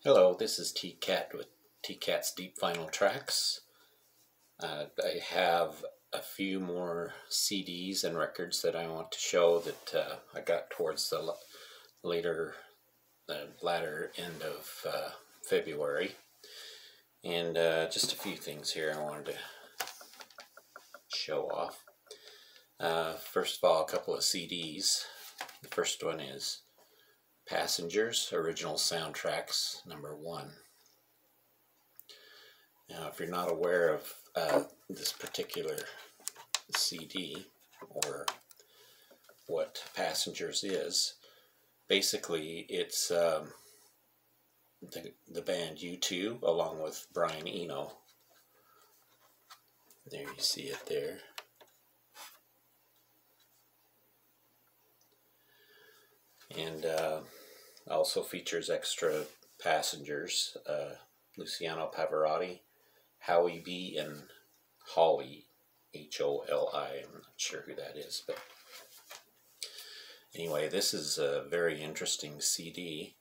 Hello, this is T-Cat with T-Cat's Deep Vinyl Tracks. I have a few more CDs and records that I want to show that I got towards the latter end of February. And just a few things here I wanted to show off. First of all, a couple of CDs. The first one is Passengers, Original Soundtracks, #1. Now, if you're not aware of this particular CD or what Passengers is, basically it's the band U2 along with Brian Eno. There you see it there. And also features extra passengers, Luciano Pavarotti, Howie B, and Holly, H-O-L-I. I'm not sure who that is, but anyway, this is a very interesting CD.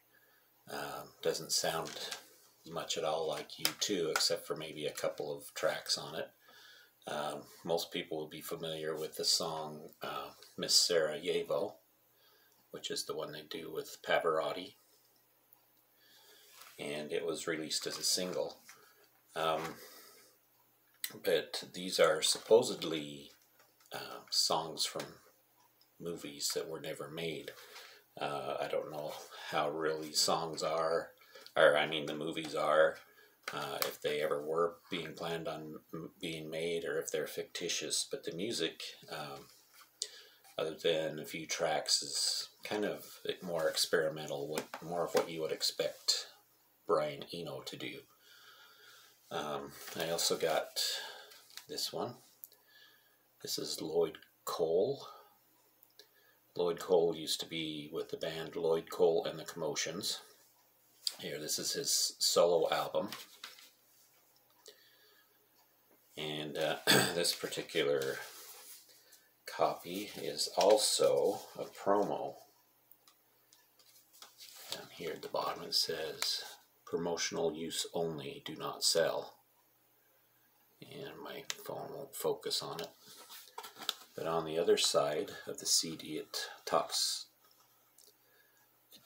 Doesn't sound much at all like U2, except for maybe a couple of tracks on it. Most people will be familiar with the song Miss Sarajevo, which is the one they do with Pavarotti, and it was released as a single. But these are supposedly songs from movies that were never made. I don't know how real these songs are, or I mean the movies are, if they ever were being planned on being made, or if they're fictitious. But the music, other than a few tracks, is kind of more experimental, more of what you would expect Brian Eno to do. I also got this one. This is Lloyd Cole. Lloyd Cole used to be with the band Lloyd Cole and the Commotions. Here, this is his solo album. And this particular copy is also a promo. Down here at the bottom it says, "Promotional use only, do not sell." And my phone won't focus on it. But on the other side of the CD it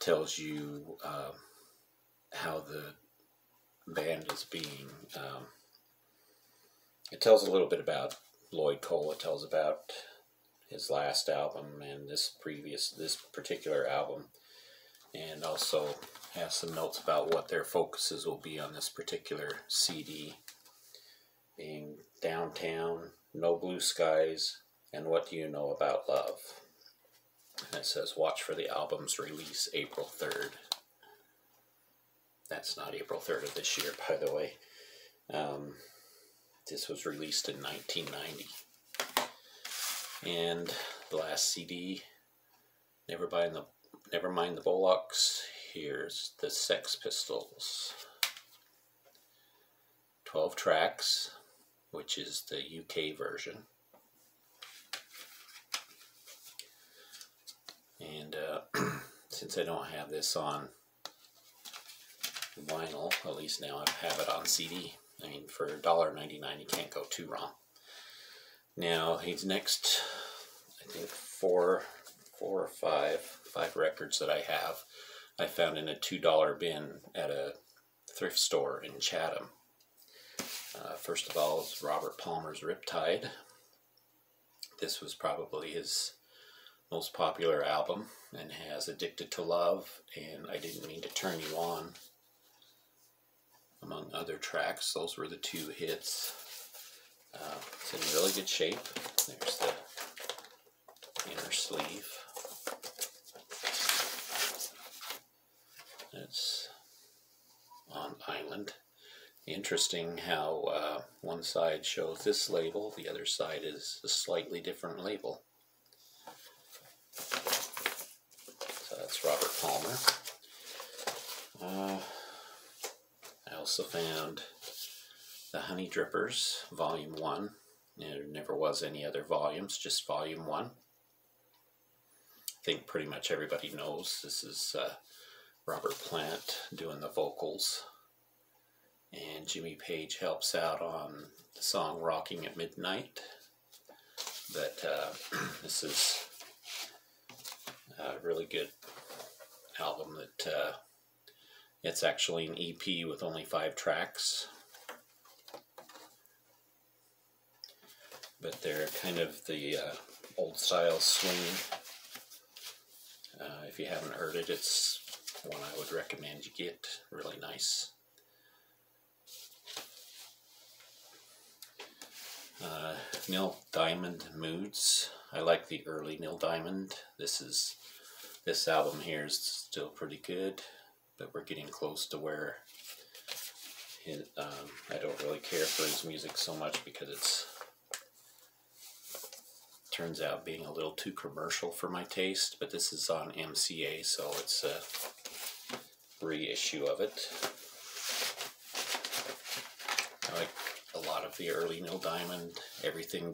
tells you how the band is being, it tells a little bit about Lloyd Cole. It tells about his last album and this particular album, and also has some notes about what their focuses will be on this particular CD, being Downtown, No Blue Skies, and What Do You Know About Love. And it says, watch for the album's release April 3rd. That's not April 3rd of this year, by the way. This was released in 1990. And the last CD, Never Mind the Bollocks. Here's the Sex Pistols. 12 tracks, which is the UK version. And since I don't have this on vinyl, at least now I have it on CD. I mean, for $1.99 you can't go too wrong. Now, these next, I think four or five records that I have, I found in a $2 bin at a thrift store in Chatham. First of all is Robert Palmer's Riptide. This was probably his most popular album, and has Addicted to Love and I Didn't Mean to Turn You On, among other tracks. Those were the two hits. It's in really good shape. There's the inner sleeve. It's on Island. Interesting how one side shows this label, the other side is a slightly different label. So that's Robert Palmer. I also found the Honey Drippers, Volume 1. There never was any other volumes, just Volume 1. I think pretty much everybody knows this is Robert Plant doing the vocals, and Jimmy Page helps out on the song Rocking at Midnight. But this is a really good album that it's actually an EP with only 5 tracks. But they're kind of the old style swing. If you haven't heard it, it's one I would recommend you get. Really nice. Neil Diamond Moods. I like the early Neil Diamond. This album here is still pretty good, but we're getting close to where I don't really care for his music so much because it turns out being a little too commercial for my taste. But this is on MCA, so it's a reissue of it. I like a lot of the early Neil Diamond, everything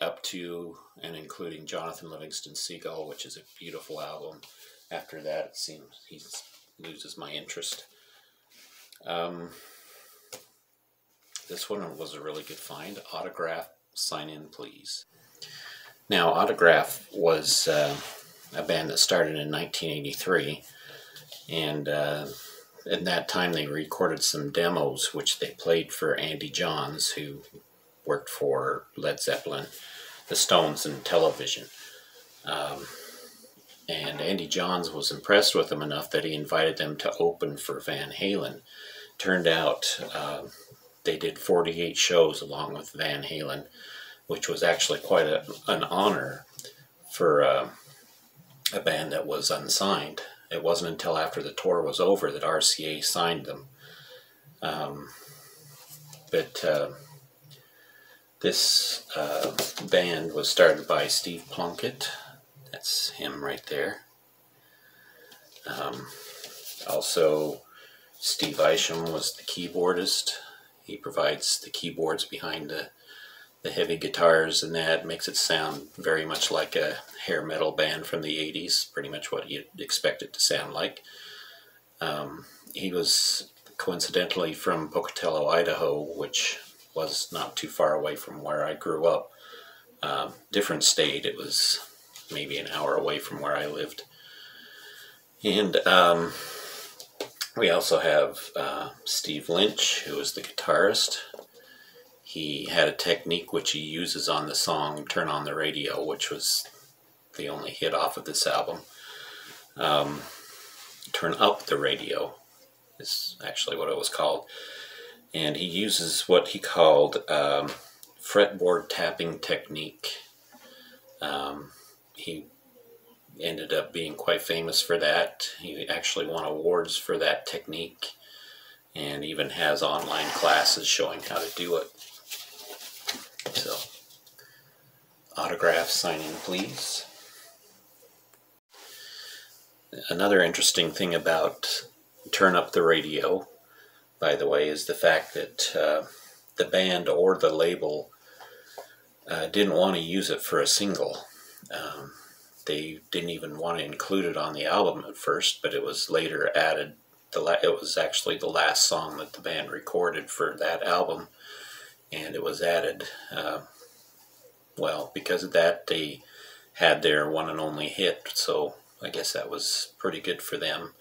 up to and including Jonathan Livingston Seagull, which is a beautiful album. After that, it seems he loses my interest. This one was a really good find. Autograph, Sign In Please. Now, Autograph was a band that started in 1983, and at that time they recorded some demos which they played for Andy Johns, who worked for Led Zeppelin, the Stones, and television. And Andy Johns was impressed with them enough that he invited them to open for Van Halen. Turned out they did 48 shows along with Van Halen, which was actually quite an honor for a band that was unsigned. It wasn't until after the tour was over that RCA signed them. This band was started by Steve Plunkett. That's him right there. Also, Steve Isham was the keyboardist. He provides the keyboards behind the heavy guitars, and that makes it sound very much like a hair metal band from the 80s, pretty much what you'd expect it to sound like. He was coincidentally from Pocatello, Idaho, which was not too far away from where I grew up. Different state. It was maybe an hour away from where I lived. And we also have Steve Lynch, who is the guitarist. He had a technique which he uses on the song Turn on the Radio, which was the only hit off of this album. Turn Up the Radio is actually what it was called. And he uses what he called fretboard tapping technique. He ended up being quite famous for that. He actually won awards for that technique and even has online classes showing how to do it. So, Autograph, Sign In Please. Another interesting thing about Turn Up the Radio, by the way, is the fact that the band or the label didn't want to use it for a single. They didn't even want to include it on the album at first, but it was later added. It was actually the last song that the band recorded for that album, and it was added. Well, because of that, they had their one and only hit, so I guess that was pretty good for them.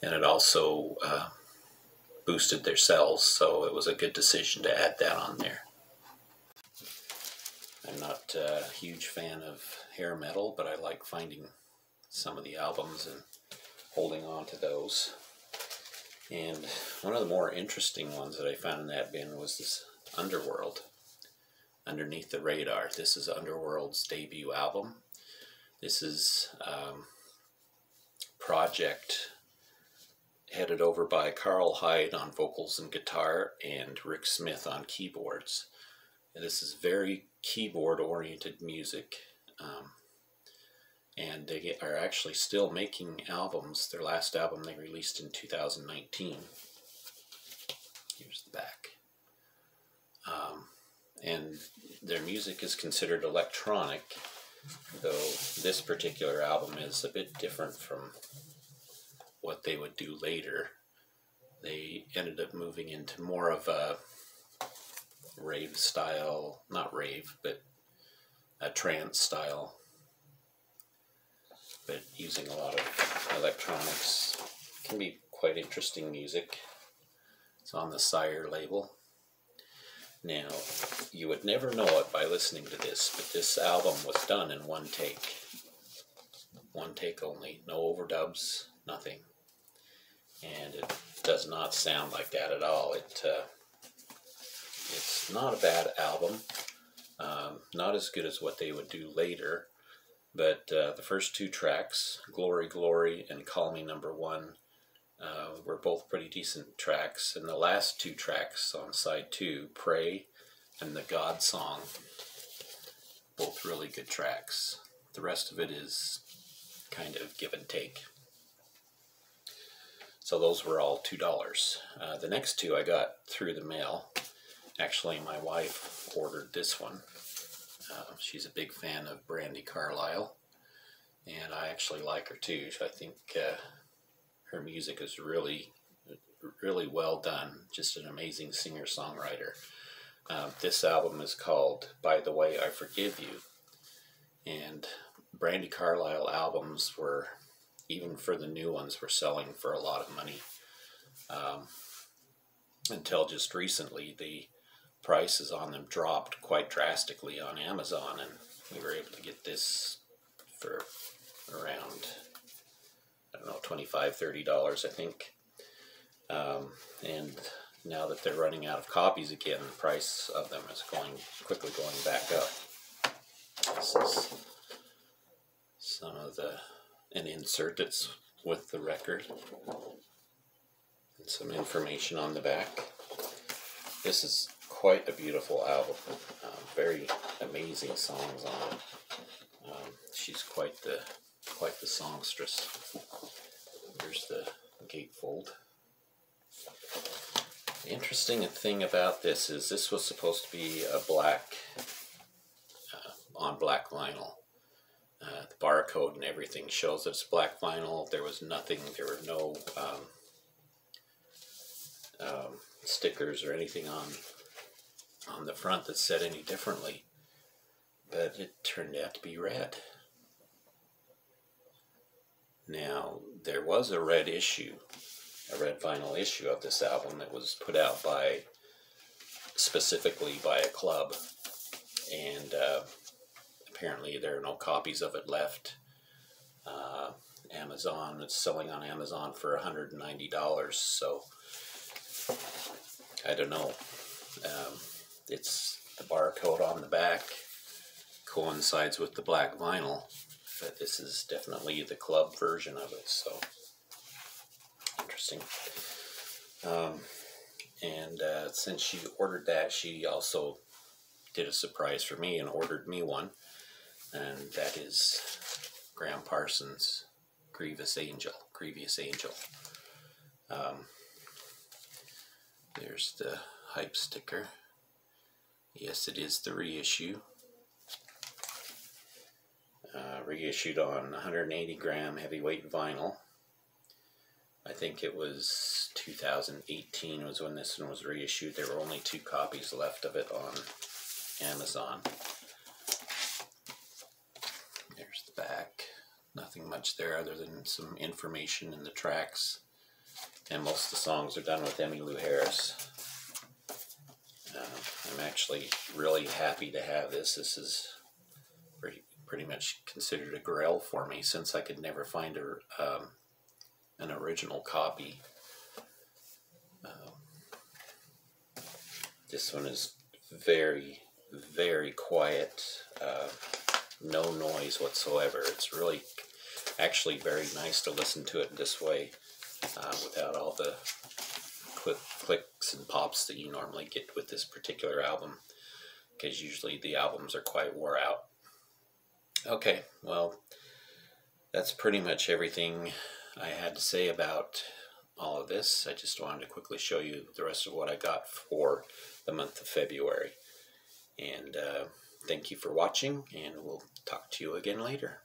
And it also boosted their sales, so it was a good decision to add that on there. I'm not a huge fan of hair metal, but I like finding some of the albums and holding on to those. And one of the more interesting ones that I found in that bin was this Underworld, Underneath the Radar. This is Underworld's debut album. This is project headed over by Carl Hyde on vocals and guitar and Rick Smith on keyboards. And this is very keyboard-oriented music, and they are actually still making albums. Their last album they released in 2019. Here's the back. And their music is considered electronic, though this particular album is a bit different from what they would do later. They ended up moving into more of a rave style, not rave, but a trance style, but using a lot of electronics. Can be quite interesting music. It's on the Sire label. Now, you would never know it by listening to this, but this album was done in one take. One take only. No overdubs, nothing. And it does not sound like that at all. It's not a bad album. Not as good as what they would do later. But the first two tracks, Glory, Glory and Call Me Number One, were both pretty decent tracks. And the last two tracks on side 2, Pray and The God Song, both really good tracks. The rest of it is kind of give and take. So those were all $2. The next two I got through the mail. Actually, my wife ordered this one. She's a big fan of Brandi Carlile, and I actually like her too. I think her music is really, really well done. Just an amazing singer-songwriter. This album is called By the Way I Forgive You, and Brandi Carlile albums were, even for the new ones, were selling for a lot of money. Until just recently, the prices on them dropped quite drastically on Amazon, and we were able to get this for around, I don't know, $25, $30, I think. And now that they're running out of copies again, the price of them is quickly going back up. This is some of an insert that's with the record, and some information on the back. This is quite a beautiful album. Very amazing songs on it. She's quite the songstress. Here's the gatefold. The interesting thing about this is this was supposed to be a black, on black vinyl. The barcode and everything shows that it's black vinyl. There was nothing, there were no stickers or anything on the front that said any differently, but it turned out to be red. Now, there was a red issue, a red vinyl issue of this album that was put out specifically by a club, and apparently there are no copies of it left. Amazon, it's selling on Amazon for $190, so I don't know. It's the barcode on the back coincides with the black vinyl, but this is definitely the club version of it, so interesting. And since she ordered that, she also did a surprise for me and ordered me one, and that is Graham Parsons' Grievous Angel. There's the hype sticker. Yes, it is the reissue. Reissued on 180 gram heavyweight vinyl. I think it was 2018 was when this one was reissued. There were only 2 copies left of it on Amazon. There's the back. Nothing much there other than some information in the tracks. And most of the songs are done with Emmylou Harris. I'm actually really happy to have this. This is pretty much considered a grail for me, since I could never find an original copy. This one is very, very quiet. No noise whatsoever. It's really actually very nice to listen to it this way, without all the clicks and pops that you normally get with this particular album, because usually the albums are quite wore out. Okay, well, that's pretty much everything I had to say about all of this. I just wanted to quickly show you the rest of what I got for the month of February. And thank you for watching, and we'll talk to you again later.